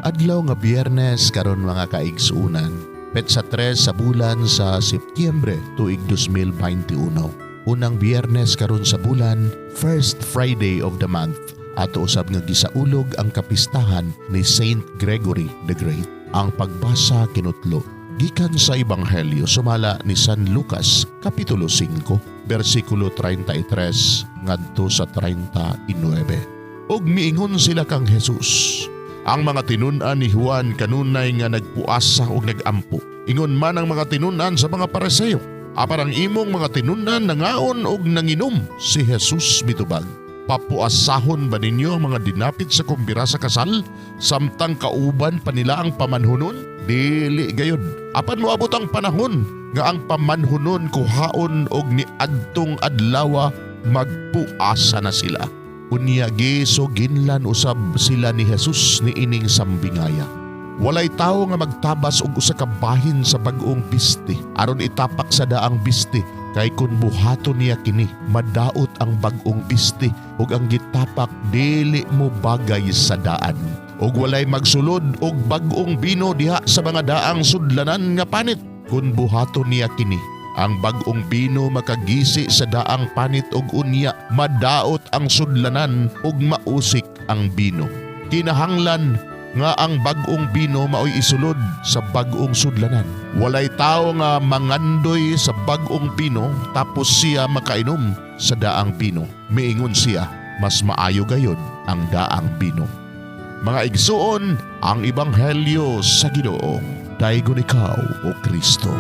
Adlaw nga Biyernes karon mga kaigsuunan. Petsa 3 sa bulan sa Setyembre tuig 2021. Unang Biyernes karon sa bulan, first Friday of the month. Ato usab nga gisaulog ang kapistahan ni Saint Gregory the Great. Ang pagbasa kinutlo gikan sa Ebanghelyo sumala ni San Lucas kapitulo 5 bersikulo 33 ngadto sa 39. Og miingon sila kang Jesus. Ang mga tinun-an ni Juan kanunay nga nagpuasa og nagampo. Ingon man ang mga tinun-an sa mga Pariseo. Apan ang imong mga tinun-an nangaon og nanginom. Si Jesus mitubag. Papuasahon ba ninyo ang mga dinapit sa kumbira sa kasal? Samtang kauban pa nila ang pamanhunon? Dili gayud. Apan moabot ang panahon nga ang pamanhunon kuhaon og niadtong adlaw magpuasa na sila. Unya giso ginlan usab sila ni Jesus ni ining sambingaya. Walay tawo nga magtabas og usa ka bahin sa bag-ong biste aron itapak sa daang biste kay kun buhaton niya kini madaot ang bag-ong biste ug ang gitapak dili mo bagay sa daan. Ug walay magsulod og bag-ong bino diha sa mga daang sudlanan nga panit kun buhaton niya kini. Ang bag-ong bino makagisi sa daang panit og unya, madaot ang sudlanan ug mausik ang bino. Kinahanglan nga ang bag-ong bino maoy isulod sa bag-ong sudlanan. Walay tawo nga mangandoy sa bag-ong bino tapos siya makainom sa daang bino. Miingon siya, mas maayo gayod ang daang bino. Mga igsuon, ang Ebanghelyo sa Ginoo. Daygon ikaw, O Kristo.